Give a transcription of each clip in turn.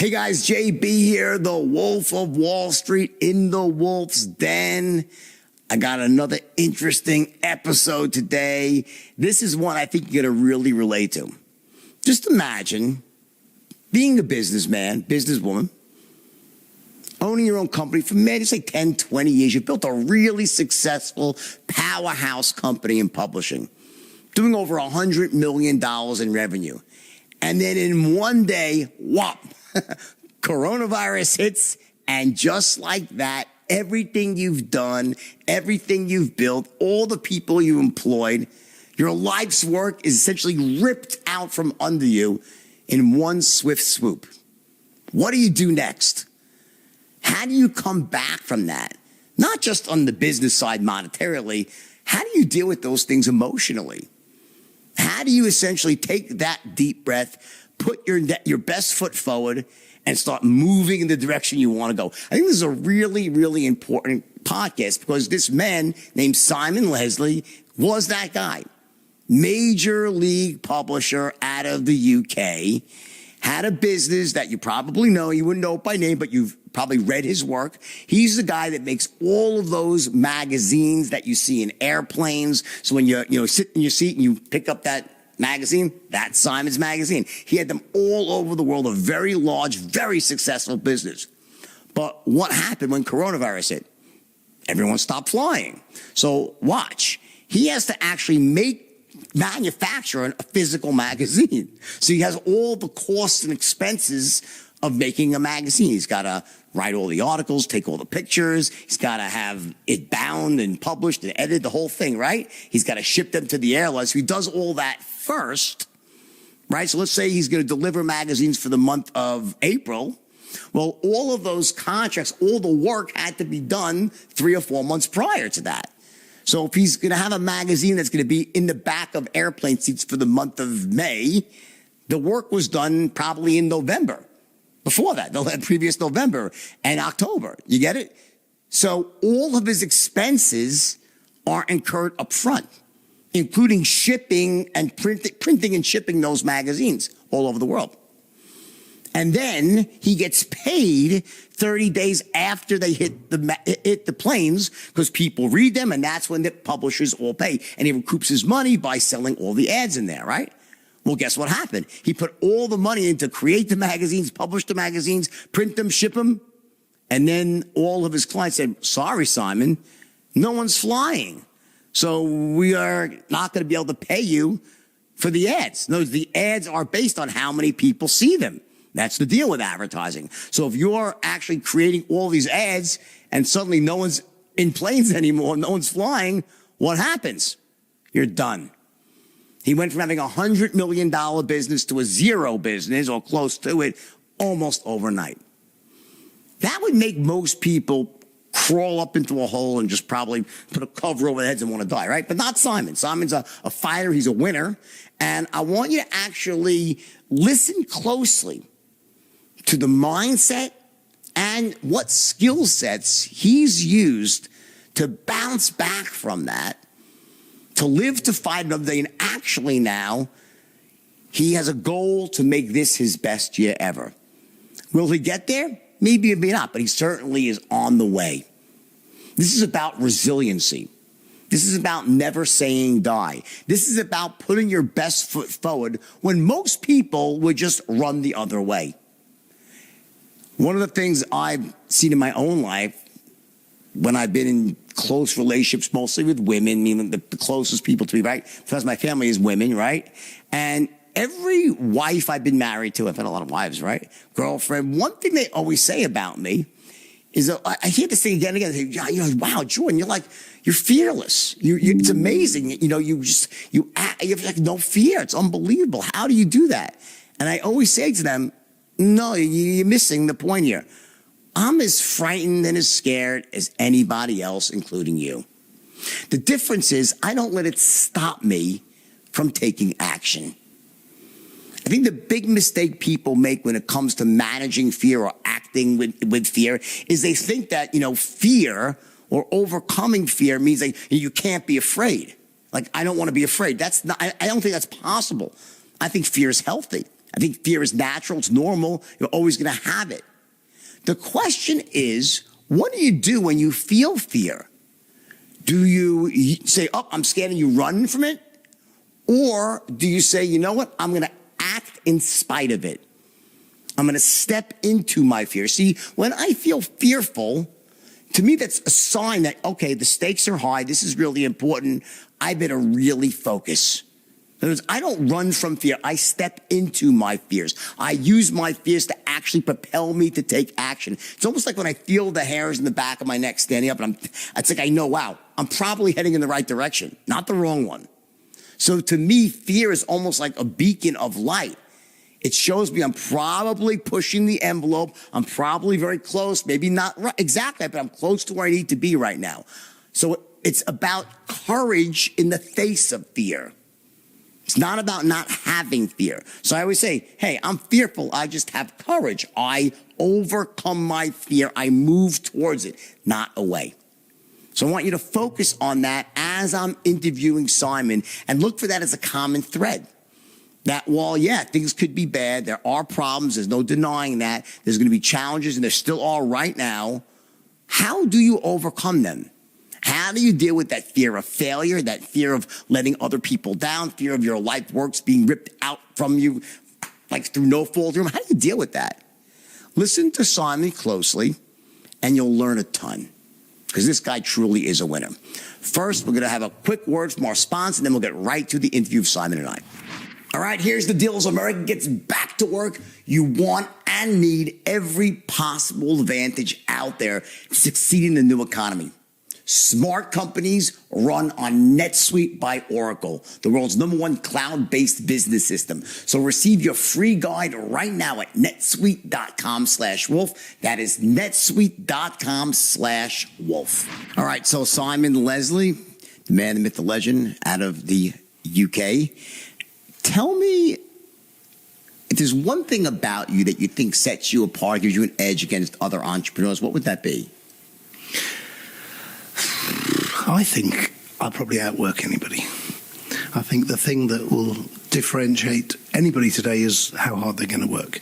Hey guys, JB here, the Wolf of Wall Street in the Wolf's Den. I got another interesting episode today. This is one I think you're going to really relate to. Just imagine being a businessman, businesswoman, owning your own company for maybe say 10, 20 years. You've built a really successful powerhouse company in publishing, doing over $100 million in revenue. And then in one day, whop, coronavirus hits, and just like that, everything you've done, everything you've built, all the people you employed, your life's work is essentially ripped out from under you in one swift swoop. What do you do next? How do you come back from that? Not just on the business side monetarily, how do you deal with those things emotionally? How do you essentially take that deep breath, put your best foot forward, and start moving in the direction you want to go? I think this is a really, really important podcast because this man named Simon Leslie was that guy. Major league publisher out of the UK, had a business that you probably know. You wouldn't know it by name, but you've probably read his work. He's the guy that makes all of those magazines that you see in airplanes. So when you sit in your seat and you pick up that magazine, that's Simon's magazine. He had them all over the world, a very large, very successful business. But what happened when coronavirus hit? Everyone stopped flying. So watch. He has to actually manufacture a physical magazine. So he has all the costs and expenses of making a magazine. He's got to write all the articles, take all the pictures. He's got to have it bound and published and edited, the whole thing, right? He's got to ship them to the airlines. So he does all that first, right? So let's say he's going to deliver magazines for the month of April. Well, all of those contracts, all the work had to be done 3 or 4 months prior to that. So if he's going to have a magazine that's going to be in the back of airplane seats for the month of May, the work was done probably in November. Before that, the previous November and October. You get it? So all of his expenses are incurred up front, including shipping and printing and shipping those magazines all over the world. And then he gets paid 30 days after they hit the planes because people read them, and that's when the publishers all pay. And he recoups his money by selling all the ads in there, right? Well, guess what happened? He put all the money in to create the magazines, publish the magazines, print them, ship them. And then all of his clients said, sorry, Simon, no one's flying. So we are not going to be able to pay you for the ads. No, the ads are based on how many people see them. That's the deal with advertising. So if you're actually creating all these ads and suddenly no one's in planes anymore, no one's flying, what happens? You're done. He went from having a $100 million business to a zero business or close to it almost overnight. That would make most people crawl up into a hole and just probably put a cover over their heads and want to die, right? But not Simon. Simon's a fighter. He's a winner. And I want you to actually listen closely to the mindset and what skill sets he's used to bounce back from that, to live to fight another day. And actually now, he has a goal to make this his best year ever. Will he get there? Maybe, maybe not, but he certainly is on the way. This is about resiliency. This is about never saying die. This is about putting your best foot forward when most people would just run the other way. One of the things I've seen in my own life when I've been in close relationships, mostly with women, meaning the closest people to me, right? Because my family is women, right? And every wife I've been married to, I've had a lot of wives, right? Girlfriend, one thing they always say about me is that I hear this thing again and again. They say, wow, Jordan, you're fearless. It's amazing. You have like no fear. It's unbelievable. How do you do that? And I always say to them, no, you're missing the point here. I'm as frightened and as scared as anybody else, including you. The difference is I don't let it stop me from taking action. I think the big mistake people make when it comes to managing fear or acting with fear is they think that, fear or overcoming fear means that you can't be afraid. Like, I don't want to be afraid. I don't think that's possible. I think fear is healthy. I think fear is natural. It's normal. You're always going to have it. The question is, what do you do when you feel fear? Do you say, oh, I'm scared, and you run from it? Or do you say, you know what? I'm going to act in spite of it. I'm going to step into my fear. See, when I feel fearful, to me, that's a sign that, okay, the stakes are high. This is really important. I better really focus. In other words, I don't run from fear. I step into my fears. I use my fears to actually propel me to take action. It's almost like when I feel the hairs in the back of my neck standing up, and it's like I know, wow, I'm probably heading in the right direction, not the wrong one. So to me, fear is almost like a beacon of light. It shows me I'm probably pushing the envelope. I'm probably very close, maybe not right, exactly, but I'm close to where I need to be right now. So it's about courage in the face of fear. It's not about not having fear. So I always say, hey, I'm fearful. I just have courage. I overcome my fear. I move towards it, not away. So I want you to focus on that as I'm interviewing Simon and look for that as a common thread. That while, yeah, things could be bad, there are problems, there's no denying that, there's going to be challenges, and there still are right now, how do you overcome them? How do you deal with that fear of failure, that fear of letting other people down, fear of your life works being ripped out from you, like through no fault of your own? How do you deal with that? Listen to Simon closely, and you'll learn a ton, because this guy truly is a winner. First, we're going to have a quick word from our sponsor, and then we'll get right to the interview of Simon and I. All right, here's the deal. As America gets back to work, you want and need every possible advantage out there to succeed in the new economy. Smart companies run on NetSuite by Oracle, the world's #1 cloud-based business system. So receive your free guide right now at netsuite.com/wolf. That is netsuite.com/wolf. All right, so Simon Leslie, the man, the myth, the legend, out of the UK. Tell me, if there's one thing about you that you think sets you apart, gives you an edge against other entrepreneurs, what would that be? I think I probably outwork anybody. I think the thing that will differentiate anybody today is how hard they're going to work.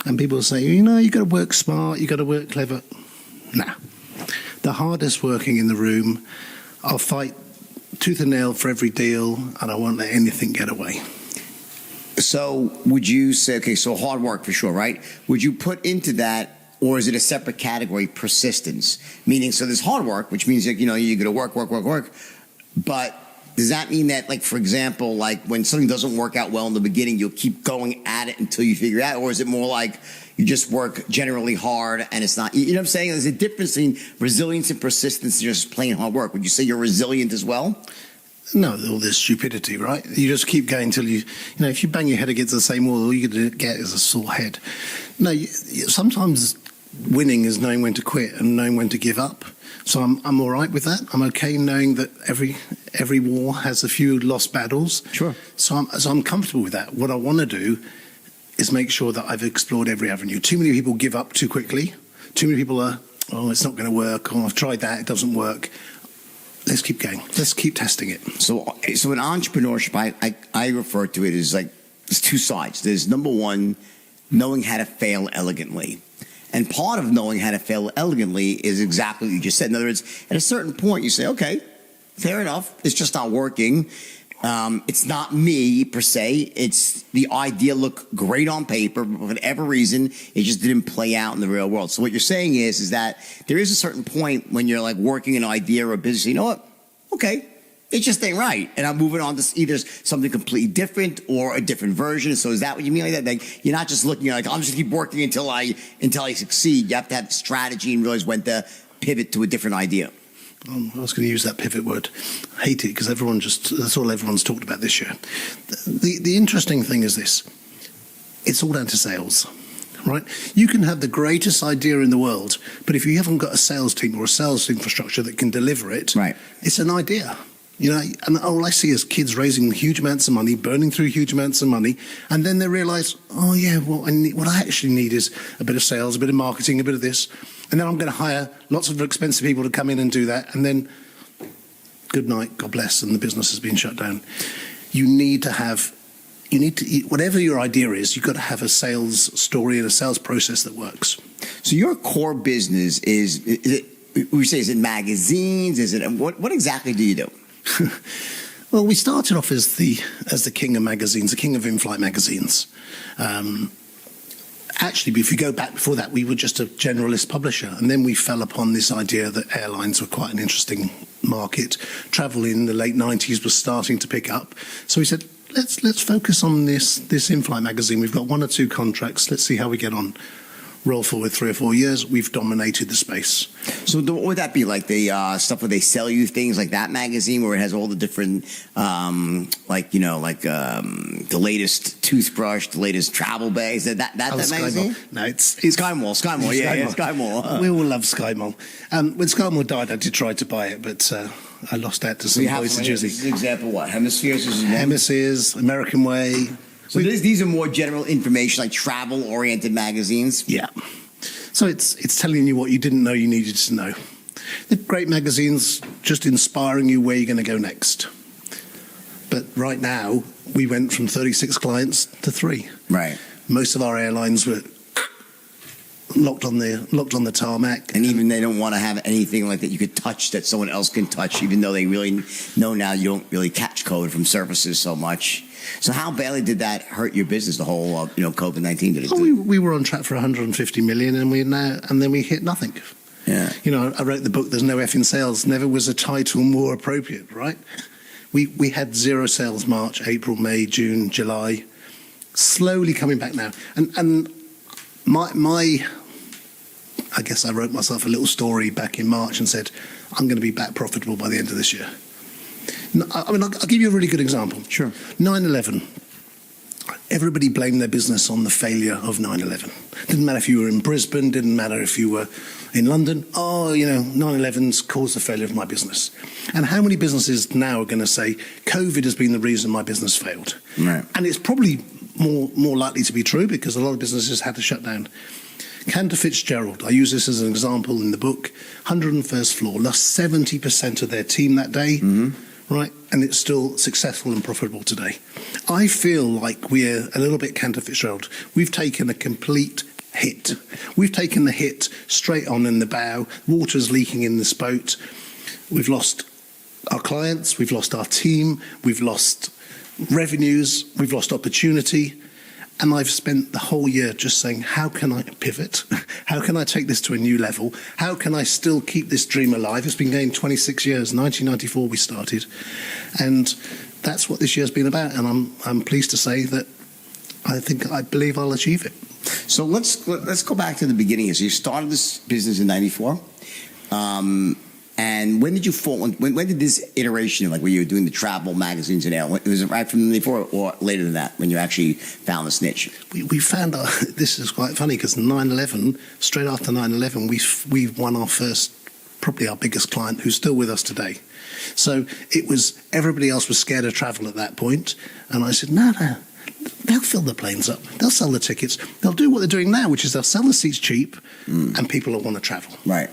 And people say, you know, you've got to work smart, you've got to work clever. Nah. The hardest working in the room, I'll fight tooth and nail for every deal, and I won't let anything get away. So would you say, okay, so hard work for sure, right? Would you put into that, or is it a separate category, persistence? Meaning, so there's hard work, which means, you know, you're going to work. But does that mean that, like, for example, like when something doesn't work out well in the beginning, you'll keep going at it until you figure it out? Or is it more like you just work generally hard and it's not, you know what I'm saying? There's a difference between resilience and persistence and just plain hard work. Would you say you're resilient as well? No, all this stupidity, right? You just keep going until you know, if you bang your head against the same wall, all you're going to get is a sore head. No, sometimes winning is knowing when to quit and knowing when to give up. So I'm all right with that. I'm okay knowing that every war has a few lost battles. Sure. So I'm comfortable with that. What I want to do is make sure that I've explored every avenue. Too many people give up too quickly. Too many people are, oh, it's not going to work. Oh, I've tried that. It doesn't work. Let's keep going. Let's keep testing it. So in entrepreneurship, I refer to it as like there's two sides. There's number one, knowing how to fail elegantly. And part of knowing how to fail elegantly is exactly what you just said. In other words, at a certain point, you say, okay, fair enough. It's just not working. It's not me per se. It's the idea looked great on paper, but for whatever reason, it just didn't play out in the real world. So what you're saying is that there is a certain point when you're like working an idea or a business, you know what? Okay, it just ain't right. And I'm moving on to either something completely different or a different version. So is that what you mean like that? Like you're not just looking, you're like, I'm just keep working until I succeed. You have to have strategy and realize when to pivot to a different idea. I was going to use that pivot word. I hate it because that's all everyone's talked about this year. The interesting thing is this. It's all down to sales, right? You can have the greatest idea in the world, but if you haven't got a sales team or a sales infrastructure that can deliver it, right, it's an idea. You know, and all I see is kids raising huge amounts of money, burning through huge amounts of money, and then they realise, oh yeah, what I actually need is a bit of sales, a bit of marketing, a bit of this, and then I'm going to hire lots of expensive people to come in and do that, and then good night, God bless, and the business has been shut down. You need to have you need to, whatever your idea is, you've got to have a sales story and a sales process that works. So your core business is it, we say, is it magazines? Is it, what exactly do you do? Well, we started off as the king of magazines, the king of in-flight magazines. Actually, if you go back before that, we were just a generalist publisher, and then we fell upon this idea that airlines were quite an interesting market. Travel in the late 90s was starting to pick up, so we said, let's focus on this in-flight magazine. We've got 1 or 2 contracts. Let's see how we get on. Roll forward 3 or 4 years, we've dominated the space. So what would that be, like the stuff where they sell you things, like that magazine where it has all the different, the latest toothbrush, the latest travel bags, that magazine? No, it's SkyMall, yeah, SkyMall. We all love SkyMall. When SkyMall died, I did try to buy it, but I lost out to some boys in Jersey. This is an example, what? Hemispheres? Hemispheres, American Way. So these are more general information, like travel-oriented magazines? Yeah. So it's telling you what you didn't know you needed to know. They're great magazines, just inspiring you where you're going to go next. But right now, we went from 36 clients to 3. Right. Most of our airlines were locked on the tarmac. And even they don't want to have anything like that you could touch that someone else can touch, even though they really know now you don't really catch COVID from surfaces so much. So how badly did that hurt your business, the whole COVID-19? Did it? We were on track for 150 million, and then we hit nothing. Yeah. I wrote the book, There's No F in Sales. Never was a title more appropriate, right? We had 0 sales March, April, May, June, July, slowly coming back now. And my I guess I wrote myself a little story back in March and said, I'm going to be back profitable by the end of this year. I mean, I'll give you a really good example. Sure. 9/11. Everybody blamed their business on the failure of 9/11. Didn't matter if you were in Brisbane, didn't matter if you were in London. 9/11's caused the failure of my business. And how many businesses now are going to say, COVID has been the reason my business failed? Right. And it's probably more likely to be true because a lot of businesses had to shut down. Cantor Fitzgerald, I use this as an example in the book, 101st floor, lost 70% of their team that day. Mm-hmm. Right, and it's still successful and profitable today. I feel like we're a little bit Cantor Fitzgerald. We've taken a complete hit. We've taken the hit straight on in the bow. Water's leaking in this boat. We've lost our clients. We've lost our team. We've lost revenues. We've lost opportunity. And I've spent the whole year just saying, how can I pivot? How can I take this to a new level? How can I still keep this dream alive? It's been going 26 years. 1994 we started. And that's what this year's been about. And I'm pleased to say that I believe I'll achieve it. So let's go back to the beginning. So you started this business in 94. And when did you fall? When did this iteration, like where you were doing the travel magazines and all, was it right from before or later than that when you actually found this niche? We found out, this is quite funny because 9/11, straight after 9/11, we won our first, probably our biggest client who's still with us today. So it was, everybody else was scared of travel at that point. And I said, no, they'll fill the planes up. They'll sell the tickets. They'll do what they're doing now, which is they'll sell the seats cheap and people will want to travel. Right.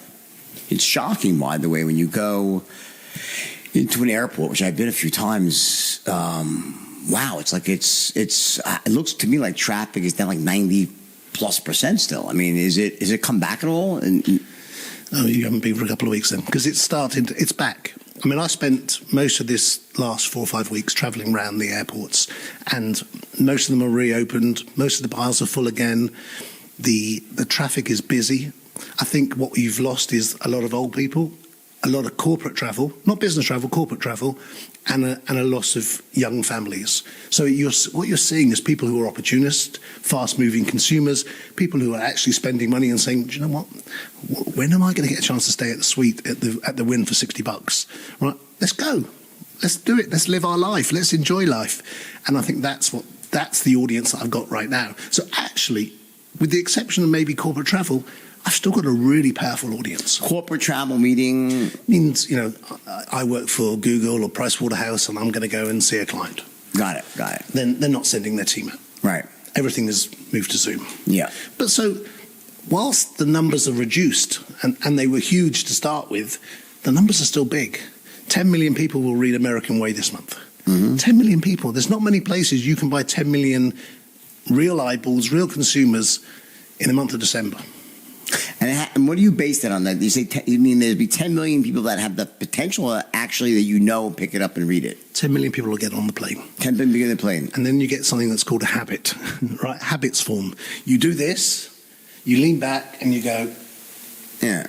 It's shocking, by the way, when you go into an airport, which I've been a few times. Wow, it's like it looks to me like traffic is down like 90+% still. I mean, is it come back at all? Oh, you haven't been for a couple of weeks then, because it's back. I mean, I spent most of this last 4 or 5 weeks travelling around the airports, and most of them are reopened. Most of the bars are full again. The traffic is busy. I think what we've lost is a lot of old people, a lot of corporate travel, not business travel, corporate travel, and a loss of young families. So what you're seeing is people who are opportunists, fast-moving consumers, people who are actually spending money and saying, do you know what? When am I going to get a chance to stay at the suite at the Wynn for $60? Right? Let's go. Let's do it. Let's live our life. Let's enjoy life. And I think that's the audience that I've got right now. So actually, with the exception of maybe corporate travel, I've still got a really powerful audience. Corporate travel meeting means, I work for Google or Pricewaterhouse and I'm going to go and see a client. Got it. Then they're not sending their team out. Right. Everything is moved to Zoom. Yeah. But so whilst the numbers are reduced and they were huge to start with, the numbers are still big. 10 million people will read American Way this month. 10 million people. There's not many places you can buy 10 million real eyeballs, real consumers in the month of December. And what do you base that on? That you say you mean there'd be 10 million people that have the potential, or actually that pick it up and read it? 10 million people will get on the plane. 10 million on the plane. And then you get something that's called a habit, right? Habits form. You do this, you lean back, and you go, yeah.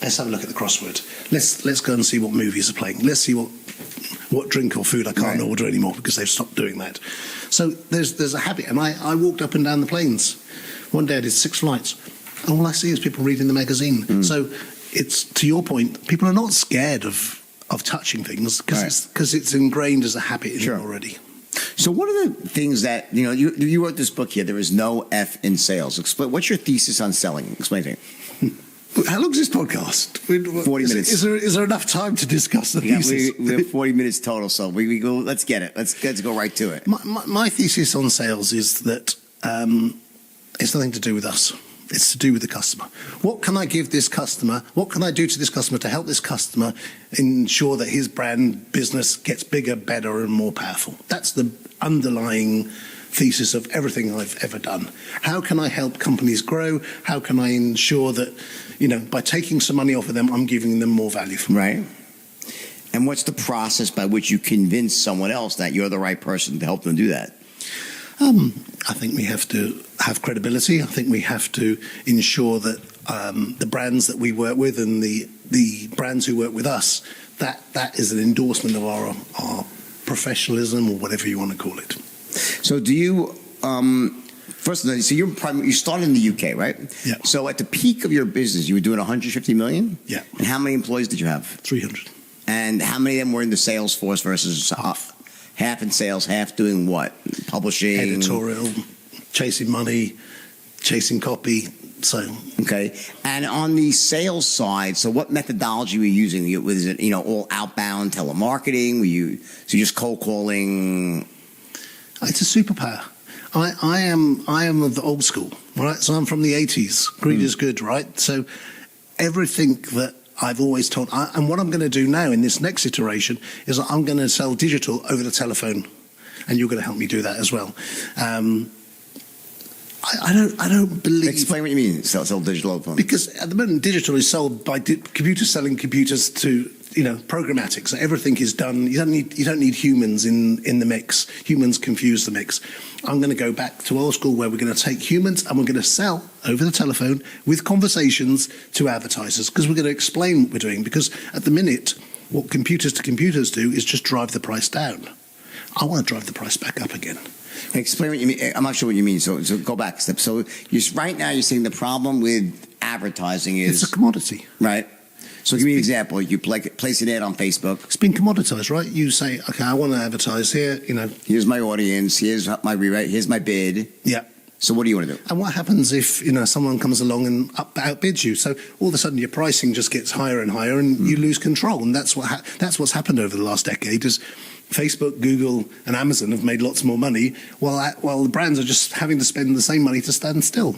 Let's have a look at the crossword. Let's go and see what movies are playing. Let's see what drink or food I can't order anymore because they've stopped doing that. So there's a habit, and I walked up and down the planes. One day I did 6 flights, and all I see is people reading the magazine. So it's, to your point, people are not scared of touching things because it's ingrained as a habit in them already. So one of the things that, you wrote this book here, There Is No F in Sales. What's your thesis on selling? Explain to me. How long is this podcast? 40 minutes. Is there enough time to discuss the thesis? We have 40 minutes total, so we go. Let's get it. Let's go right to it. My thesis on sales is that it's nothing to do with us. It's to do with the customer. What can I give this customer? What can I do to this customer to help this customer ensure that his brand business gets bigger, better, and more powerful? That's the underlying thesis of everything I've ever done. How can I help companies grow? How can I ensure that, by taking some money off of them, I'm giving them more value for money? Right. And what's the process by which you convince someone else that you're the right person to help them do that? I think we have to have credibility. I think we have to ensure that the brands that we work with and the brands who work with us, that is an endorsement of our professionalism, or whatever you want to call it. So do you, first of all, so you started in the UK, right? Yeah. So at the peak of your business, you were doing 150 million? Yeah. And how many employees did you have? 300. And how many of them were in the sales force versus half in sales, half doing what? Publishing? Editorial, chasing money, chasing copy, so. Okay. And on the sales side, so what methodology were you using? Was it, all outbound telemarketing? Were you just cold calling? It's a superpower. I am of the old school, right? So I'm from the 80s. Greed is good, right? So everything that I've always told, and what I'm going to do now in this next iteration is I'm going to sell digital over the telephone, and you're going to help me do that as well. I don't believe. Explain what you mean. Sell digital over the phone. Because at the moment, digital is sold by computers selling computers to programmatic. So everything is done. You don't need humans in the mix. Humans confuse the mix. I'm going to go back to old school, where we're going to take humans and we're going to sell over the telephone with conversations to advertisers, because we're going to explain what we're doing. Because at the minute, what computers to computers do is just drive the price down. I want to drive the price back up again. Explain what you mean. I'm not sure what you mean. So go back a step. So right now you're saying the problem with advertising is it's a commodity, right? So give me an example. You place an ad on Facebook. It's been commoditized, right? You say, okay, I want to advertise here. Here's my audience. Here's my rewrite. Here's my bid. Yeah. So what do you want to do? And what happens if someone comes along and outbids you? So all of a sudden your pricing just gets higher and higher, and you lose control. And that's what's happened over the last decade. Is Facebook, Google, and Amazon have made lots more money, while the brands are just having to spend the same money to stand still.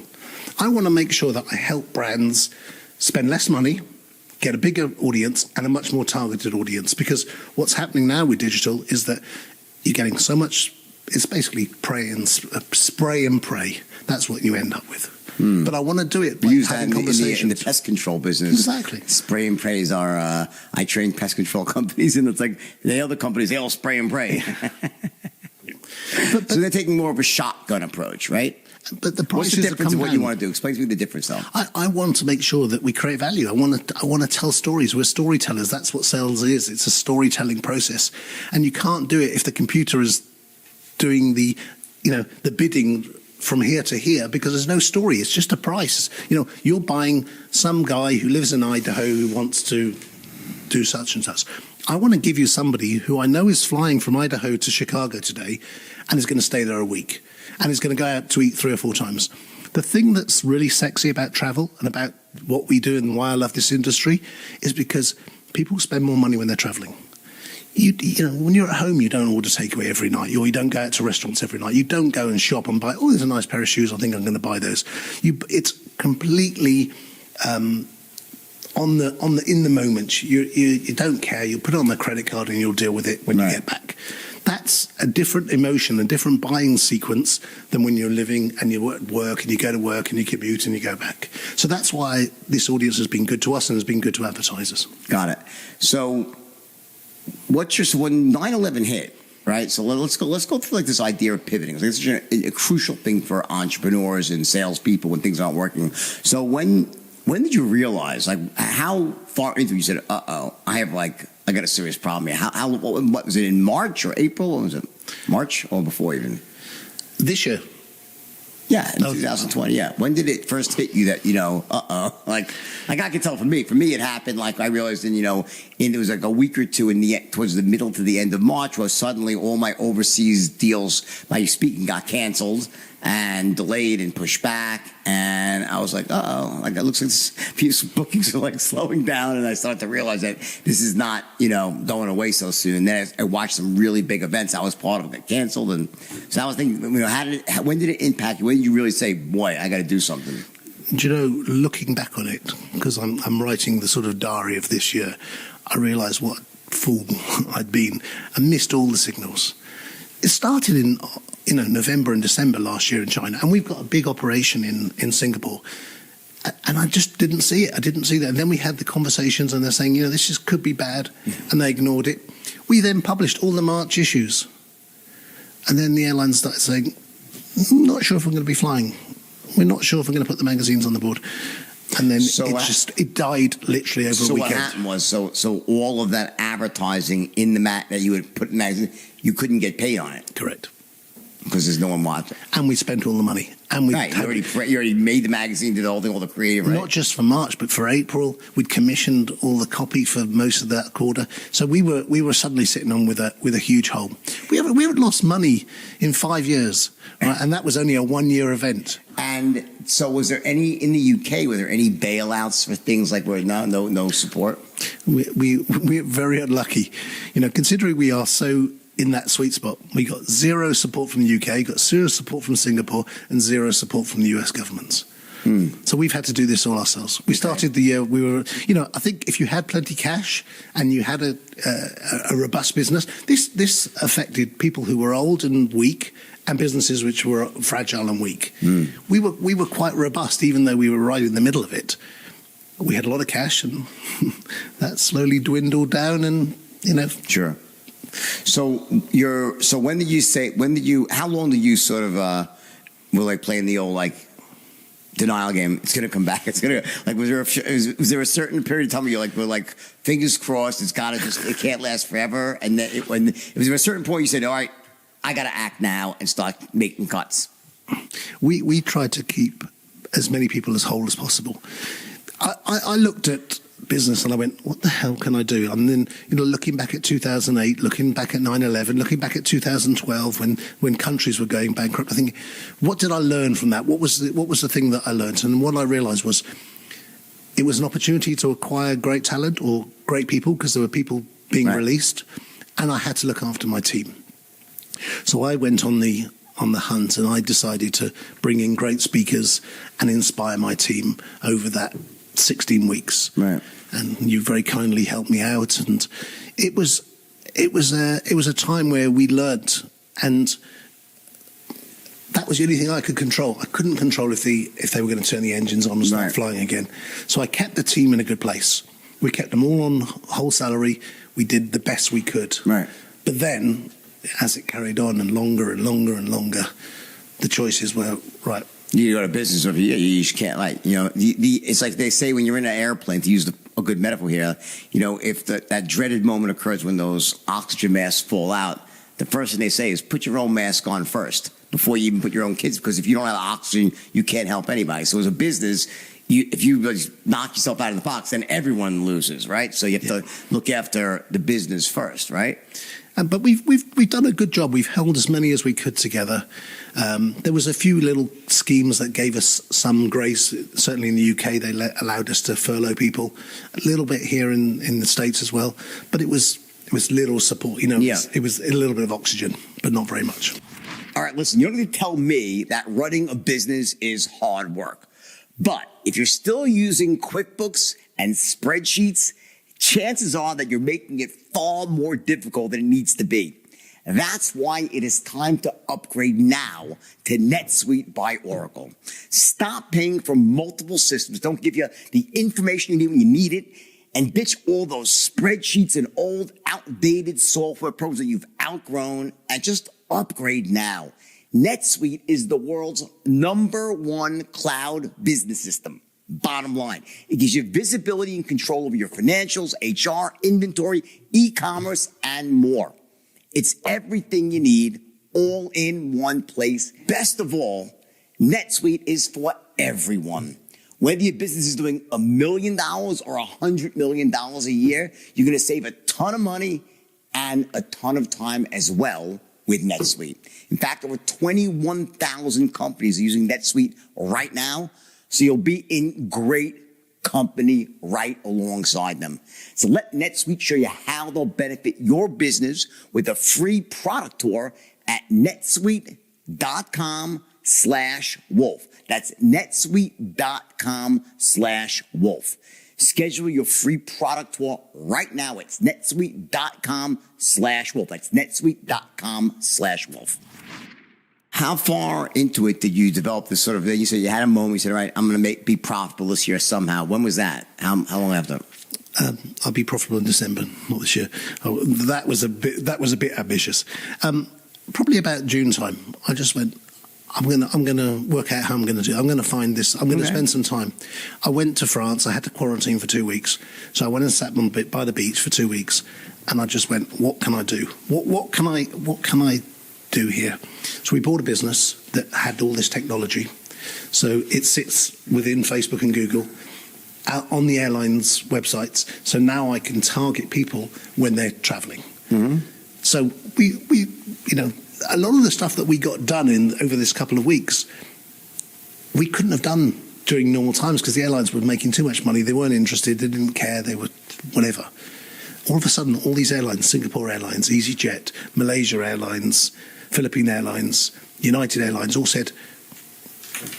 I want to make sure that I help brands spend less money, get a bigger audience, and a much more targeted audience. Because what's happening now with digital is that you're getting so much. It's basically spray and pray. That's what you end up with. But I want to do it by having conversations. In the pest control business. Exactly. Spray and pray are, I train pest control companies, and it's like the other companies, they all spray and pray. So they're taking more of a shotgun approach, right? But the What's the difference of what you want to do? Explain to me the difference, though. I want to make sure that we create value. I want to tell stories. We're storytellers. That's what sales is. It's a storytelling process. And you can't do it if the computer is doing the bidding from here to here, because there's no story. It's just a price. You're buying some guy who lives in Idaho who wants to do such and such. I want to give you somebody who I know is flying from Idaho to Chicago today and is going to stay there a week and is going to go out to eat 3 or 4 times. The thing that's really sexy about travel and about what we do and why I love this industry is because people spend more money when they're traveling. When you're at home, you don't order takeaway every night, or you don't go out to restaurants every night. You don't go and shop and buy, there's a nice pair of shoes, I think I'm going to buy those. It's completely in the moment. You don't care. You put it on the credit card and you'll deal with it when you get back. that's a different emotion, a different buying sequence than when you're living and you're at work and you go to work and you commute and you go back. So that's why this audience has been good to us and has been good to advertisers. Got it. So when 9/11 hit, right? So let's go through like this idea of pivoting. It's a crucial thing for entrepreneurs and salespeople when things aren't working. So when did you realize, like, how far into it you said, I got a serious problem here? What was it, in March or April? What was it? March or before even? This year. Yeah, in 2020. Yeah. When did it first hit you that, like I can tell for me it happened, like I realized it was like a week or two towards the middle to the end of March, where suddenly all my overseas deals, my speaking, got canceled and delayed and pushed back. And I was like, like it looks like these bookings are like slowing down. And I started to realize that this is not, going away so soon. And then I watched some really big events I was part of get canceled. And so I was thinking, when did it impact you? When did you really say, boy, I got to do something? Do you know, looking back on it, because I'm writing the sort of diary of this year, I realised what fool I'd been and missed all the signals. It started in November and December last year in China, and we've got a big operation in Singapore, and I just didn't see it. I didn't see that. And then we had the conversations, and they're saying, this could be bad, and they ignored it. We then published all the March issues, and then the airlines started saying, not sure if we're going to be flying. We're not sure if we're going to put the magazines on the board. And then it died literally over a weekend. So what happened was, so all of that advertising in the mat that you would put in magazine, you couldn't get paid on it. Correct. Because there's no one watching. And we spent all the money. And you already made the magazine, did the whole thing, all the creative, right? Not just for March, but for April. We'd commissioned all the copy for most of that quarter. So we were suddenly sitting on with a huge hole. We haven't lost money in 5 years, right? And that was only a 1-year event. And so was there any, in the UK, were there any bailouts for things like where no support? We're very unlucky. Considering we are so in that sweet spot, we got zero support from the UK, got zero support from Singapore, and zero support from the US governments. So we've had to do this all ourselves. We started the year, I think if you had plenty cash and you had a robust business, this affected people who were old and weak and businesses which were fragile and weak. We were quite robust, even though we were right in the middle of it. We had a lot of cash, and that slowly dwindled down, and Sure. So how long did you sort of were like playing the old like denial game? It's gonna come back. It's gonna like was there a certain period of time where you're like fingers crossed? It can't last forever. And then was there a certain point you said, all right, I got to act now and start making cuts? We tried to keep as many people as whole as possible. I looked at business and I went, what the hell can I do? And then, looking back at 2008, looking back at 9/11, looking back at 2012 when countries were going bankrupt, I think, what did I learn from that? What was the thing that I learned? And what I realized was it was an opportunity to acquire great talent or great people, because there were people being released, and I had to look after my team. So I went on the hunt, and I decided to bring in great speakers and inspire my team over that 16 weeks. Right. And you very kindly helped me out, and it was a time where we learnt, and that was the only thing I could control. I couldn't control if they were going to turn the engines on and start flying again. So I kept the team in a good place. We kept them all on whole salary. We did the best we could. Right. But then, as it carried on and longer and longer and longer, the choices were right. You go to business, or you just can't, it's like they say when you're in an airplane, to use a good metaphor here, if that dreaded moment occurs when those oxygen masks fall out, the first thing they say is put your own mask on first before you even put your own kids, because if you don't have oxygen, you can't help anybody. So as a business, if you knock yourself out of the box, then everyone loses, right? So you have to look after the business first, right? But we've done a good job. We've held as many as we could together. There was a few little schemes that gave us some grace. Certainly in the UK, they allowed us to furlough people. A little bit here in the States as well. But it was little support. It was a little bit of oxygen, but not very much. All right, listen, you're going to tell me that running a business is hard work. But if you're still using QuickBooks and spreadsheets, chances are that you're making it far more difficult than it needs to be. That's why it is time to upgrade now to NetSuite by Oracle. Stop paying for multiple systems. Don't give you the information you need when you need it, and ditch all those spreadsheets and old, outdated software programs that you've outgrown, and just upgrade now. NetSuite is the world's #1 cloud business system. Bottom line, it gives you visibility and control over your financials, HR, inventory, e-commerce, and more. It's everything you need all in one place. Best of all, NetSuite is for everyone. Whether your business is doing $1 million or $100 million a year, you're going to save a ton of money and a ton of time as well with NetSuite. In fact, over 21,000 companies are using NetSuite right now, so you'll be in great company right alongside them. So let NetSuite show you how they'll benefit your business with a free product tour at netsuite.com/wolf. That's netsuite.com/wolf. Schedule your free product tour right now. It's netsuite.com/wolf. That's netsuite.com/wolf. How far into it did you develop this sort of thing? You said you had a moment, you said, all right, I'm going to be profitable this year somehow. When was that? How long after? I'll be profitable in December, not this year. Oh, that was a bit ambitious. Probably about June time, I just went, I'm gonna work out how I'm gonna do it. I'm gonna find this. I'm gonna spend some time. I went to France. I had to quarantine for 2 weeks, so I went and sat by the beach for 2 weeks, and I just went, what can I do? What can I do here? So we bought a business that had all this technology. So it sits within Facebook and Google, out on the airlines' websites. So now I can target people when they're traveling. Mm-hmm. So we a lot of the stuff that we got done over this couple of weeks, we couldn't have done during normal times because the airlines were making too much money. They weren't interested. They didn't care. They were whatever. All of a sudden, all these airlines, Singapore Airlines, EasyJet, Malaysia Airlines, Philippine Airlines, United Airlines, all said,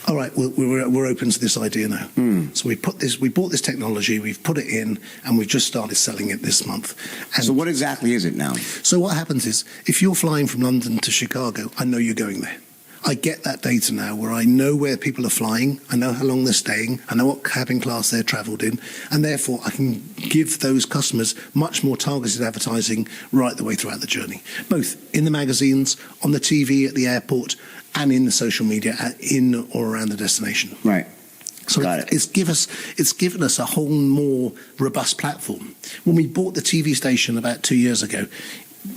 all right, we're open to this idea now. So we bought this technology, we've put it in, and we've just started selling it this month. And so what exactly is it now? So what happens is, if you're flying from London to Chicago, I know you're going there. I get that data now where I know where people are flying, I know how long they're staying, I know what cabin class they're travelled in, and therefore I can give those customers much more targeted advertising right the way throughout the journey, both in the magazines, on the TV at the airport, and in the social media in or around the destination. Right. So it's given us a whole more robust platform. When we bought the TV station about 2 years ago,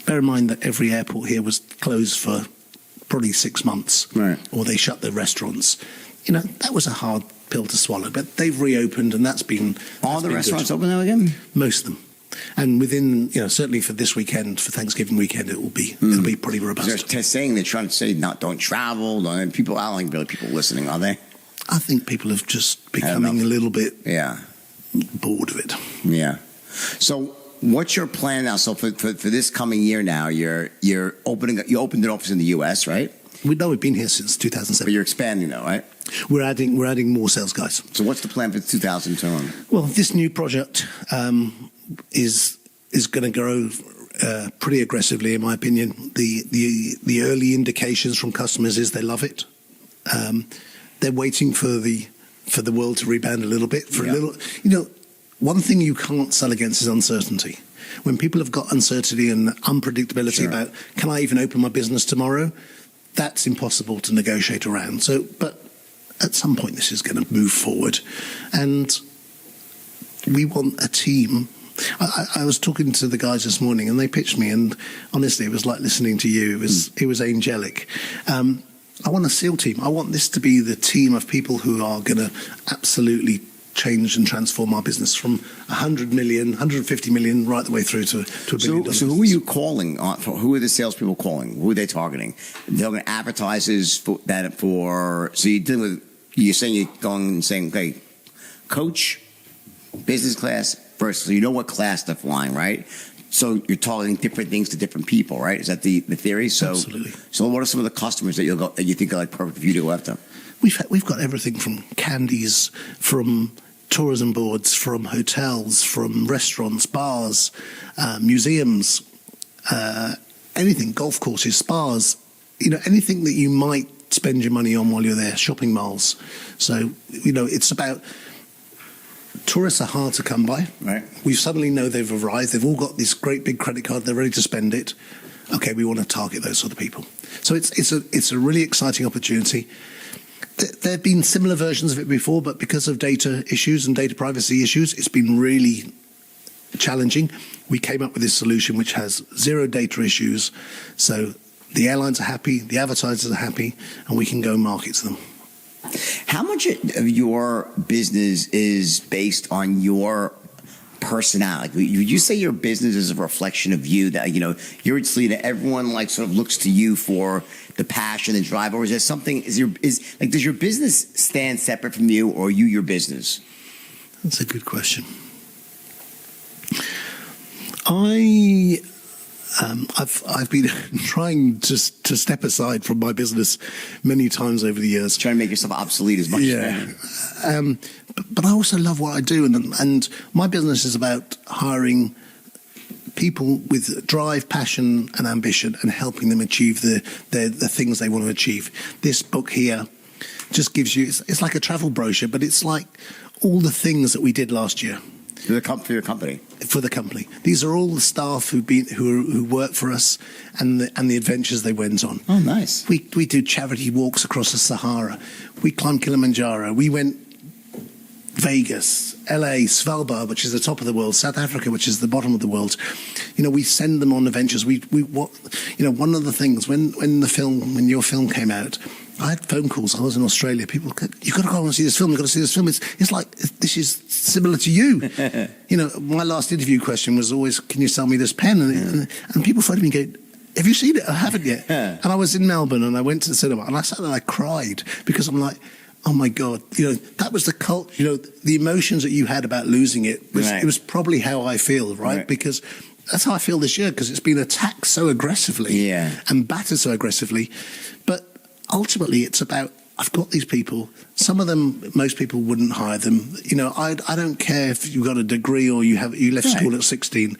bear in mind that every airport here was closed for probably 6 months, right, or they shut their restaurants. That was a hard pill to swallow, but they've reopened, and that's been... Are the restaurants open now again? Most of them. And within, certainly for this weekend, for Thanksgiving weekend, it'll be pretty robust. They're trying to say, don't travel. People, I don't think really people listening, are they? I think people have just becoming a little bit bored of it. Yeah. So what's your plan now? So for this coming year now, you opened an office in the U.S., right? We've been here since 2007. But you're expanding now, right? We're adding more sales guys. So what's the plan for 2021? Well, this new project is going to grow pretty aggressively, in my opinion. The early indications from customers is they love it. They're waiting for the world to rebound a little bit. One thing you can't sell against is uncertainty. When people have got uncertainty and unpredictability about, can I even open my business tomorrow? That's impossible to negotiate around. But at some point this is going to move forward, and we want a team. I was talking to the guys this morning, and they pitched me, and honestly, it was like listening to you. It was angelic. I want a SEAL team. I want this to be the team of people who are going to absolutely change and transform our business from 100 million, 150 million, right the way through to $1 billion. So who are you calling? Who are the salespeople calling? Who are they targeting? They're going to advertisers for. So you're saying you're going and saying, okay, coach, business class, first. So you know what class they're flying, right? So you're targeting different things to different people, right? Is that the theory? So, absolutely. So what are some of the customers that you think are like perfect for you to go after? We've got everything from candies, from tourism boards, from hotels, from restaurants, bars, museums, anything, golf courses, spas, anything that you might spend your money on while you're there, shopping malls. So, it's about tourists are hard to come by. Right. We suddenly know they've arrived. They've all got this great big credit card. They're ready to spend it. Okay, we want to target those sort of people. So it's a really exciting opportunity. There have been similar versions of it before, but because of data issues and data privacy issues, it's been really challenging. We came up with this solution which has zero data issues. So the airlines are happy, the advertisers are happy, and we can go market to them. How much of your business is based on your personality? Would you say your business is a reflection of you, that you're that everyone sort of looks to you for the passion and drive, or is there something, does your business stand separate from you, or are you your business? That's a good question. I've been trying to step aside from my business many times over the years. Trying to make yourself obsolete as much as you can. But I also love what I do, and my business is about hiring people with drive, passion, and ambition, and helping them achieve the things they want to achieve. This book here just gives you, it's like a travel brochure, but it's like all the things that we did last year. For your company. For the company. These are all the staff who work for us, and the adventures they went on. Oh, nice. We do charity walks across the Sahara. We climbed Kilimanjaro. We went Vegas, LA, Svalbard, which is the top of the world, South Africa, which is the bottom of the world. We send them on adventures. One of the things when your film came out, I had phone calls. I was in Australia. People, you've got to go and see this film. You've got to see this film. It's like, this is similar to you. My last interview question was always, can you sell me this pen? And people phoned me and go, have you seen it? I haven't yet. And I was in Melbourne and I went to the cinema and I sat there and I cried because I'm like, oh my God, that was the cult, the emotions that you had about losing it. It was probably how I feel, right? Because that's how I feel this year, because it's been attacked so aggressively and battered so aggressively. But ultimately, it's about, I've got these people. Some of them, most people wouldn't hire them. I don't care if you've got a degree or you left school at 16.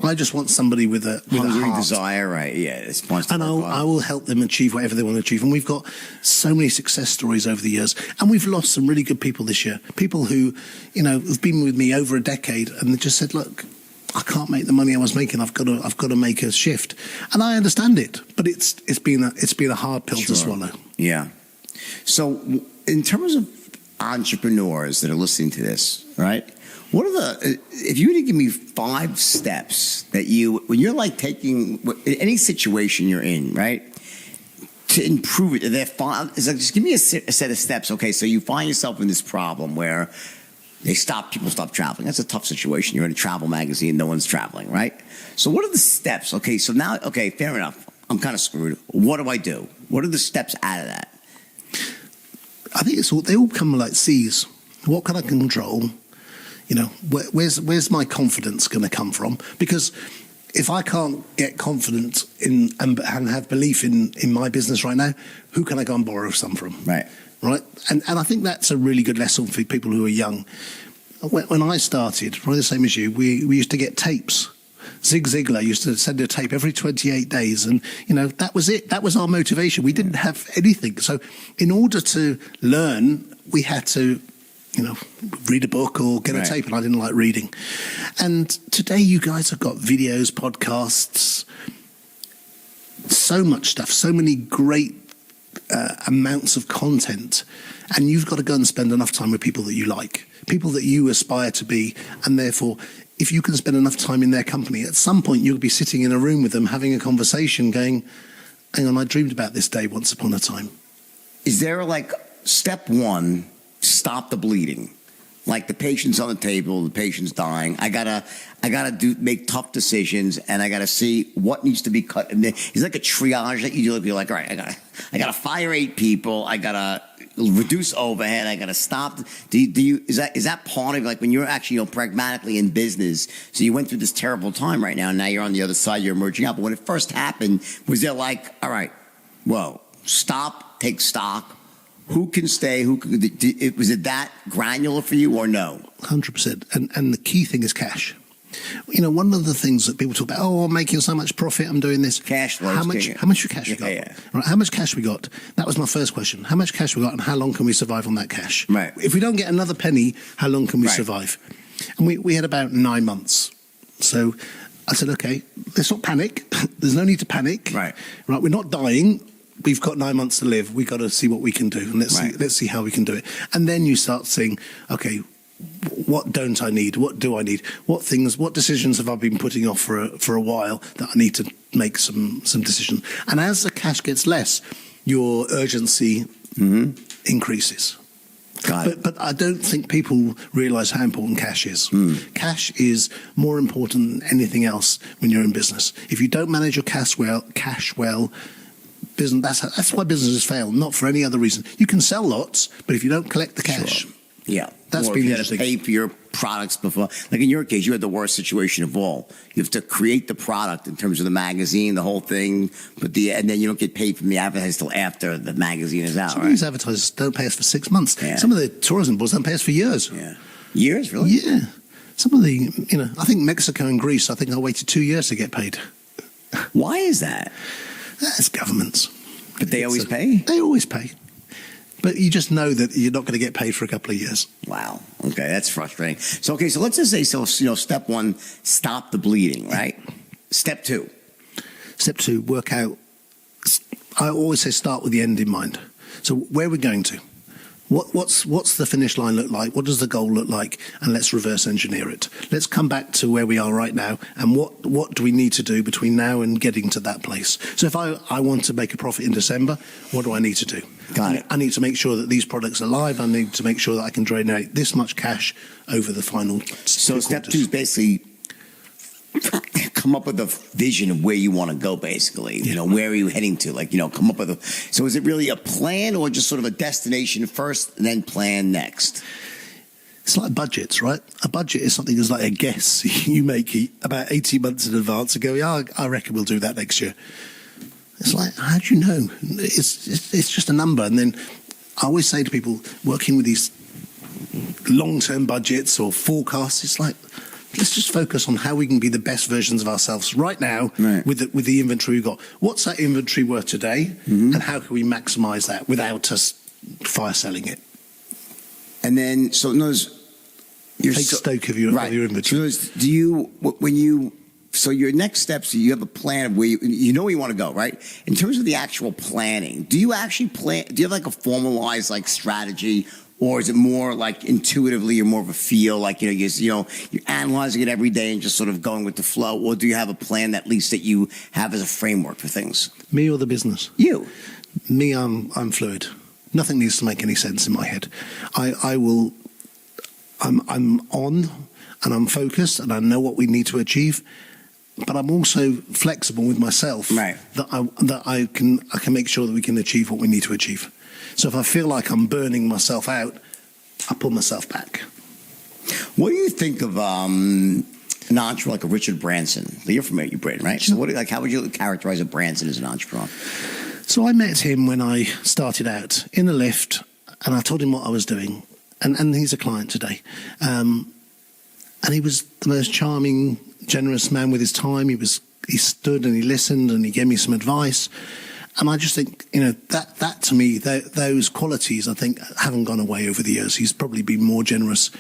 I just want somebody with a hungry heart. desire, right? Yeah, and I will help them achieve whatever they want to achieve. And we've got so many success stories over the years, and we've lost some really good people this year. People who, have been with me over a decade, and they just said, "Look, I can't make the money I was making. I've got to make a shift." And I understand it, but it's been a hard pill to swallow. Yeah. So, in terms of entrepreneurs that are listening to this, right? What are if you were to give me 5 steps that when you're taking any situation you're in, right, to improve it, just give me a set of steps. Okay, so you find yourself in this problem where people stop traveling. That's a tough situation. You're in a travel magazine, no one's traveling, right? So what are the steps? Okay, so now, fair enough. I'm kind of screwed. What do I do? What are the steps out of that? I think they all come like C's. What can I control? Where's my confidence going to come from? Because if I can't get confidence in and have belief in my business right now, who can I go and borrow some from? Right. And I think that's a really good lesson for people who are young. When I started, probably the same as you, we used to get tapes. Zig Ziglar used to send a tape every 28 days, and that was it. That was our motivation. We didn't have anything. So in order to learn, we had to read a book or get a tape, and I didn't like reading. And today you guys have got videos, podcasts, so much stuff, so many great amounts of content, and you've got to go and spend enough time with people that you like, people that you aspire to be, and therefore, if you can spend enough time in their company, at some point you'll be sitting in a room with them having a conversation going, hang on, I dreamed about this day once upon a time. Is there step 1, stop the bleeding? The patient's on the table, the patient's dying. I gotta make tough decisions, and I gotta see what needs to be cut. And it's like a triage that you do. You're like, all right, I gotta fire 8 people. I gotta reduce overhead. I gotta stop. Is that part of when you're actually pragmatically in business? So you went through this terrible time right now, and now you're on the other side. You're emerging out. But when it first happened, was there all right, whoa, stop, take stock? Who can stay? Was it that granular for you or no? 100%. And the key thing is cash. One of the things that people talk about, I'm making so much profit, I'm doing this. Cash flow. How much cash we got? Yeah. Right, how much cash we got? That was my first question. How much cash we got and how long can we survive on that cash? Right. If we don't get another penny, how long can we survive? And we had about 9 months. So I said, okay, let's not panic. There's no need to panic. Right. We're not dying. We've got 9 months to live. We've got to see what we can do. And let's see how we can do it. And then you start saying, okay, what don't I need? What do I need? What decisions have I been putting off for a while that I need to make some decisions? And as the cash gets less, your urgency increases. But I don't think people realise how important cash is. Cash is more important than anything else when you're in business. If you don't manage your cash well, business, that's why businesses fail, not for any other reason. You can sell lots, but if you don't collect the cash... Sure. Yeah. That's or been if you interesting. had to pay for your products before. Like in your case, you had the worst situation of all. You have to create the product in terms of the magazine, the whole thing, and then you don't get paid from the advertisers till after the magazine is out. Some of these advertisers don't pay us for 6 months. Yeah. Some of the tourism boards don't pay us for years. Yeah. Years, really? Yeah. Some of the, I think Mexico and Greece, I waited 2 years to get paid. Why is that? That's governments. But they always pay? They always pay. But you just know that you're not going to get paid for a couple of years. Wow. Okay, that's frustrating. So let's just say, step one, stop the bleeding, right? Step two, work out. I always say start with the end in mind. So where are we going to? What's the finish line look like? What does the goal look like? And let's reverse engineer it. Let's come back to where we are right now and what do we need to do between now and getting to that place? So if I want to make a profit in December, what do I need to do? Got it. I need to make sure that these products are live. I need to make sure that I can generate this much cash over the final. So step two is basically come up with a vision of where you want to go, basically. Where are you heading to? Come up with a... So is it really a plan or just sort of a destination first and then plan next? It's like budgets, right? A budget is something that's like a guess you make about 18 months in advance and go, yeah, I reckon we'll do that next year. It's like, how do you know? It's just a number. And then I always say to people working with these long-term budgets or forecasts, it's like, let's just focus on how we can be the best versions of ourselves right now with the inventory we've got. What's that inventory worth today? And how can we maximize that without us fire selling it? And then, so take stock of your inventory. So your next steps, you have a plan of where you know where you want to go, right? In terms of the actual planning, do you actually plan? Do you have a formalized strategy, or is it more intuitively or more of a feel? You're analyzing it every day and just sort of going with the flow, or do you have a plan at least that you have as a framework for things? Me or the business? You. Me, I'm fluid. Nothing needs to make any sense in my head. I'm on and I'm focused and I know what we need to achieve. But I'm also flexible with myself, right? That I can make sure that we can achieve what we need to achieve. So if I feel like I'm burning myself out, I pull myself back. What do you think of an entrepreneur like a Richard Branson? You're familiar with Britain, right? So how would you characterize a Branson as an entrepreneur? So I met him when I started out in a lift, and I told him what I was doing, and he's a client today. And he was the most charming, generous man with his time. He stood and he listened and he gave me some advice. And I just think, that to me, those qualities, I think, haven't gone away over the years. He's probably been more generous.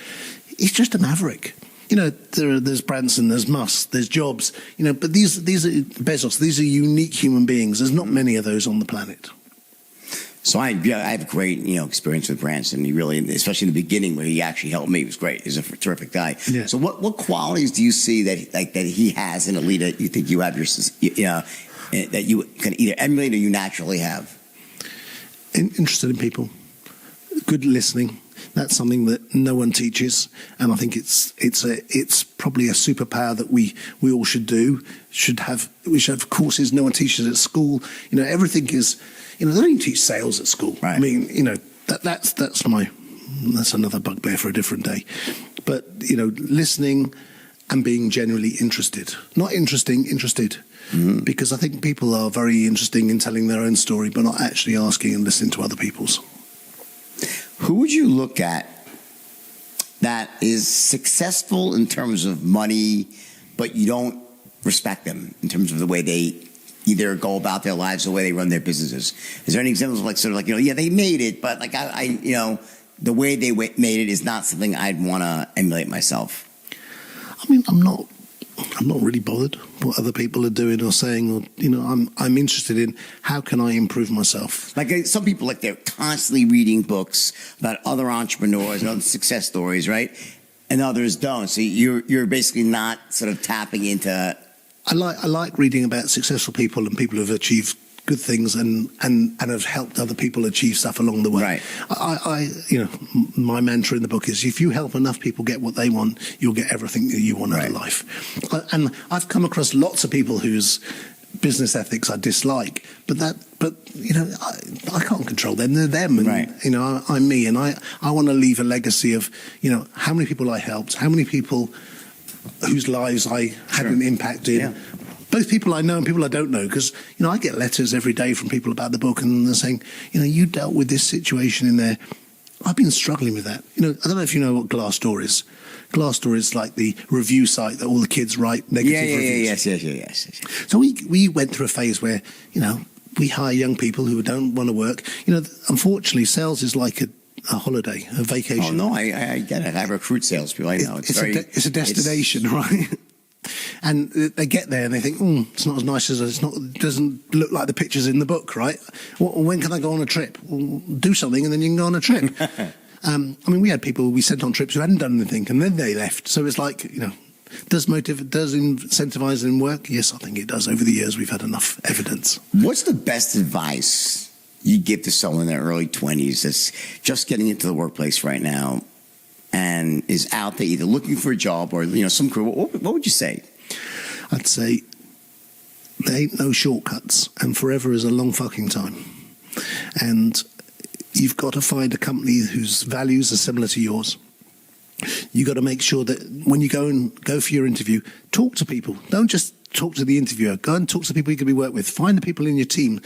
He's just a maverick. There's Branson, there's Musk, there's Jobs, but these are Bezos. These are unique human beings. There's not many of those on the planet. So I have great, experience with Branson. He really, especially in the beginning where he actually helped me, he was great. He's a terrific guy. Yeah. So what qualities do you see that he has in a leader you think you have that you can either emulate or you naturally have? Interested in people, good listening. That's something that no one teaches, and I think it's probably a superpower that we all should do. We should have courses no one teaches at school. Everything is. They don't even teach sales at school. Right. I mean, that's another bugbear for a different day. But listening and being genuinely interested, not interested. Mm-hmm. Because I think people are very interesting in telling their own story, but not actually asking and listening to other people's. Who would you look at that is successful in terms of money, but you don't respect them in terms of the way they either go about their lives, the way they run their businesses? Is there any examples of like sort of like, yeah, they made it, but like I the way they made it is not something I'd want to emulate myself? I mean, I'm not really bothered what other people are doing or saying, or I'm interested in how can I improve myself. Like some people, like they're constantly reading books about other entrepreneurs and other success stories, right? And others don't. So you're basically not sort of tapping into. I like reading about successful people and people who've achieved good things and have helped other people achieve stuff along the way. Right. My mantra in the book is if you help enough people get what they want, you'll get everything that you want out of life. And I've come across lots of people whose business ethics I dislike, but I can't control them. They're them, and I'm me, and I want to leave a legacy of how many people I helped, how many people whose lives I had an impact in. Yeah. Both people I know and people I don't know, because I get letters every day from people about the book, and they're saying, you dealt with this situation in there. I've been struggling with that. I don't know if you know what Glassdoor is. Glassdoor is like the review site that all the kids write negative reviews. Yes. So we went through a phase where we hire young people who don't want to work. Unfortunately, sales is like a holiday, a vacation. Oh no, I get it. I recruit salespeople. I know it's a destination, right? And they get there and they think, it's not as nice as it doesn't look like the pictures in the book, right? Well, when can I go on a trip? Well, do something and then you can go on a trip. We had people we sent on trips who hadn't done anything and then they left. So it's like, does incentivize them work? Yes, I think it does. Over the years, we've had enough evidence. What's the best advice you give to someone in their early 20s that's just getting into the workplace right now and is out there either looking for a job or some career? What would you say? I'd say there ain't no shortcuts, and forever is a long fucking time. And you've got to find a company whose values are similar to yours. You got to make sure that when you go for your interview, talk to people. Don't just talk to the interviewer. Go and talk to the people you can be worked with. Find the people in your team.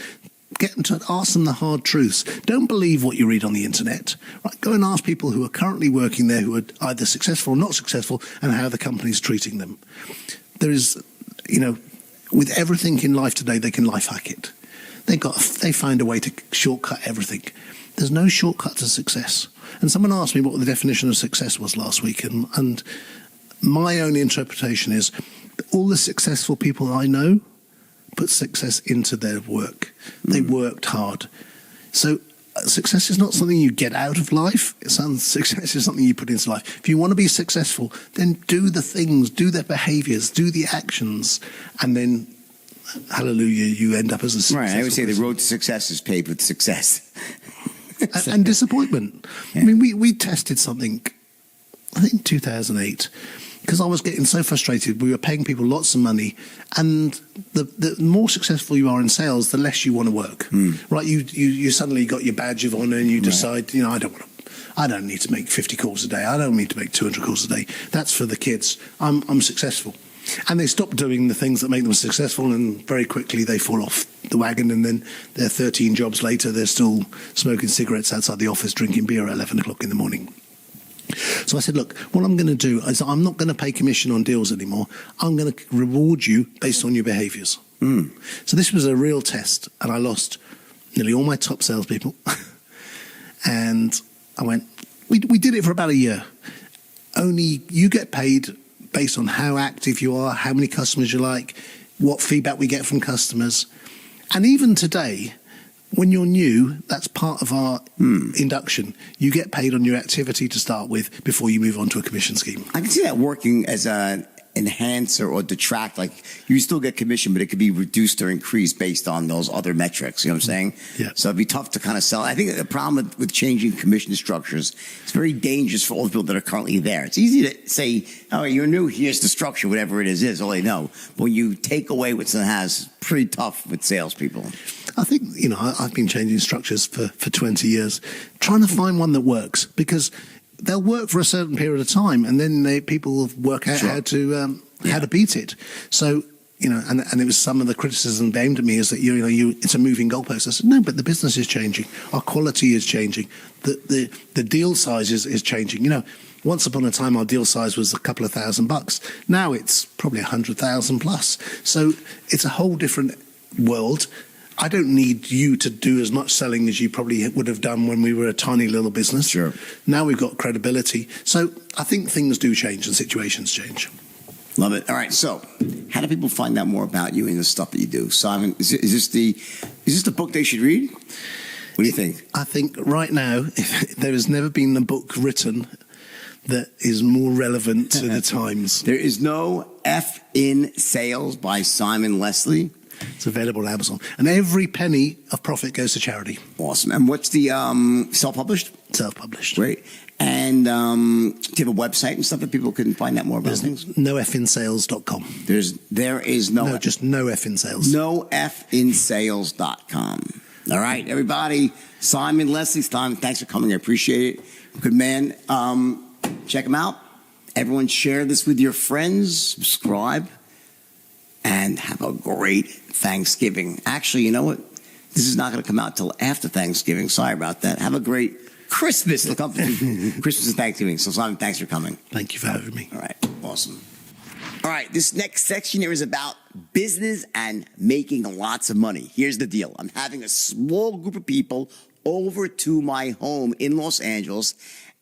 Get them to ask them the hard truths. Don't believe what you read on the internet. Right? Go and ask people who are currently working there, who are either successful or not successful, and how the company's treating them. There is, with everything in life today, they can life hack it. They find a way to shortcut everything. There's no shortcut to success. And someone asked me what the definition of success was last week, and my own interpretation is all the successful people I know put success into their work. They worked hard. So success is not something you get out of life. Success is something you put into life. If you want to be successful, then do the things, do the behaviors, do the actions, and then, hallelujah, you end up as a successful Right, I would say person. the road to success is paved with success. and disappointment. Yeah. I mean, we tested something, I think 2008, because I was getting so frustrated. We were paying people lots of money, and the more successful you are in sales, the less you want to work. Right? You suddenly got your badge of honor, and you decide, I don't need to make 50 calls a day. I don't need to make 200 calls a day. That's for the kids. I'm successful. And they stop doing the things that make them successful, and very quickly they fall off the wagon, and then they're 13 jobs later, they're still smoking cigarettes outside the office, drinking beer at 11 o'clock in the morning. So I said, look, what I'm going to do is I'm not going to pay commission on deals anymore. I'm going to reward you based on your behaviours. So this was a real test, and I lost nearly all my top salespeople. And I went, we did it for about a year. Only you get paid based on how active you are, how many customers you like, what feedback we get from customers. And even today, when you're new, that's part of our induction. You get paid on your activity to start with before you move on to a commission scheme. I can see that working as an enhancer or detract. Like, you still get commission, but it could be reduced or increased based on those other metrics. You know what I'm saying? Yeah. So it'd be tough to kind of sell. I think the problem with changing commission structures, it's very dangerous for all the people that are currently there. It's easy to say, oh, you're new, here's the structure, whatever it is all they know. But when you take away what someone has, pretty tough with salespeople. I think, I've been changing structures for 20 years, trying to find one that works, because they'll work for a certain period of time, and then people work out how to beat it. So, and it was some of the criticism aimed at me is that it's a moving goalpost. I said, no, but the business is changing, our quality is changing, the deal size is changing. Once upon a time, our deal size was a couple of $1,000. Now it's probably 100,000 plus. So it's a whole different world. I don't need you to do as much selling as you probably would have done when we were a tiny little business. Sure. Now we've got credibility. So I think things do change and situations change. Love it. All right. So, how do people find out more about you and the stuff that you do? Simon, is this the book they should read? What do you think? I think right now, there has never been a book written that is more relevant to the times. There is no F in Sales by Simon Leslie. It's available on Amazon. And every penny of profit goes to charity. Awesome. And what's the self-published? Self-published. Great. And do you have a website and stuff that people can find out more about things? nofinsales.com. There is no just nofinsales. nofinsales.com. All right, everybody. Simon Leslie, Simon, thanks for coming. I appreciate it. Good man. Check him out. Everyone share this with your friends. Subscribe. And have a great Thanksgiving. Actually, you know what? This is not going to come out till after Thanksgiving. Sorry about that. Have a great Christmas. Christmas and Thanksgiving. So, Simon, thanks for coming. Thank you for having me. All right. Awesome. All right. This next section here is about business and making lots of money. Here's the deal. I'm having a small group of people over to my home in Los Angeles.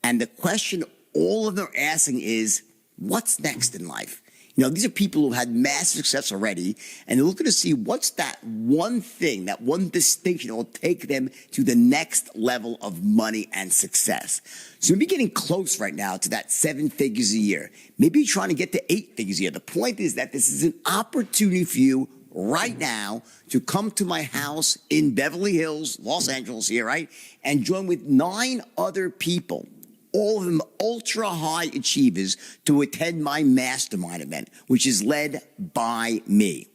And the question all of them are asking is, what's next in life? You know, these are people who had massive success already, and they're looking to see what's that one thing, that one distinction that will take them to the next level of money and success. So maybe getting close right now to that 7 figures a year. Maybe you're trying to get to 8 figures a year. The point is that this is an opportunity for you right now to come to my house in Beverly Hills, Los Angeles here, right? And join with 9 other people, all of them ultra high achievers, to attend my mastermind event, which is led by me.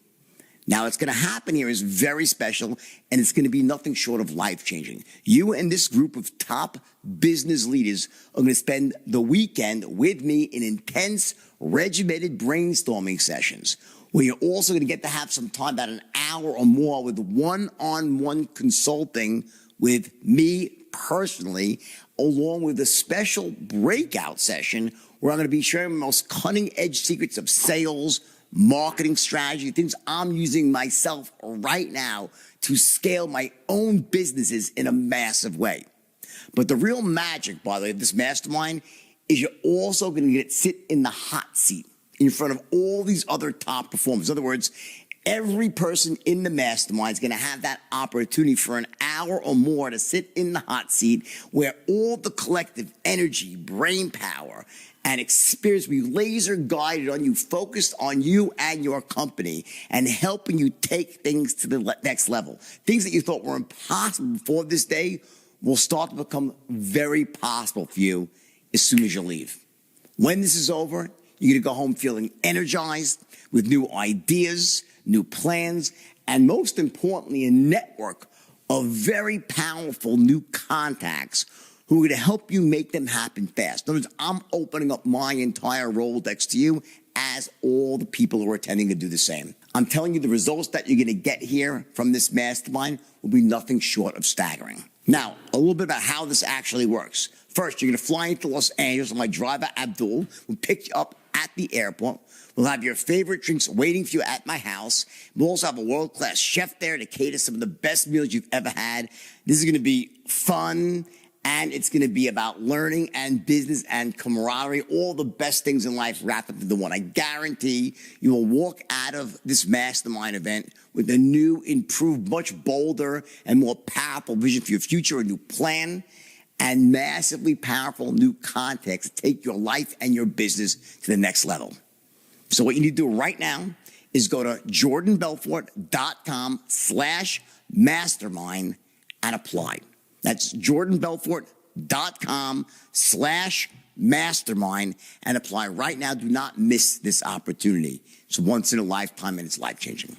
Now, what's going to happen here is very special, and it's going to be nothing short of life-changing. You and this group of top business leaders are going to spend the weekend with me in intense, regimented brainstorming sessions, where you're also going to get to have some time, about an hour or more, with one-on-one consulting with me personally, along with a special breakout session where I'm going to be sharing the most cutting-edge secrets of sales, marketing strategy, things I'm using myself right now to scale my own businesses in a massive way. But the real magic, by the way, of this mastermind is you're also going to get to sit in the hot seat in front of all these other top performers. In other words, every person in the mastermind is going to have that opportunity for an hour or more to sit in the hot seat, where all the collective energy, brain power, and experience will be laser guided on you, focused on you and your company, and helping you take things to the next level. Things that you thought were impossible before this day will start to become very possible for you as soon as you leave. When this is over, you're going to go home feeling energized, with new ideas, new plans, and most importantly, a network of very powerful new contacts who are going to help you make them happen fast. In other words, I'm opening up my entire Rolodex to you, as all the people who are attending to do the same. I'm telling you, the results that you're going to get here from this mastermind will be nothing short of staggering. Now, a little bit about how this actually works. First, you're going to fly into Los Angeles, and my driver, Abdul, will pick you up at the airport. We'll have your favorite drinks waiting for you at my house. We'll also have a world-class chef there to cater some of the best meals you've ever had. This is going to be fun, and it's going to be about learning and business and camaraderie, all the best things in life wrapped up into one. I guarantee you will walk out of this mastermind event with a new, improved, much bolder, and more powerful vision for your future, a new plan, and massively powerful new context to take your life and your business to the next level. So what you need to do right now is go to jordanbelfort.com/mastermind and apply. That's jordanbelfort.com/mastermind and apply right now. Do not miss this opportunity. It's once in a lifetime, and it's life-changing.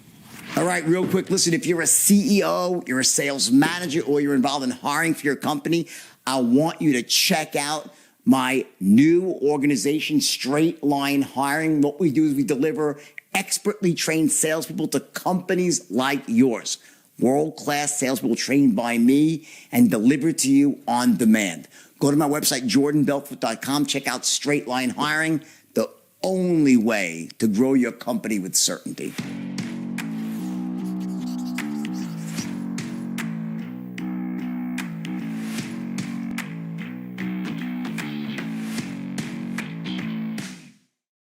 All right, real quick, listen, if you're a CEO, you're a sales manager, or you're involved in hiring for your company, I want you to check out my new organization, Straight Line Hiring. What we do is we deliver expertly trained salespeople to companies like yours. World-class salespeople trained by me and delivered to you on demand. Go to my website, jordanbelfort.com. Check out Straight Line Hiring, the only way to grow your company with certainty.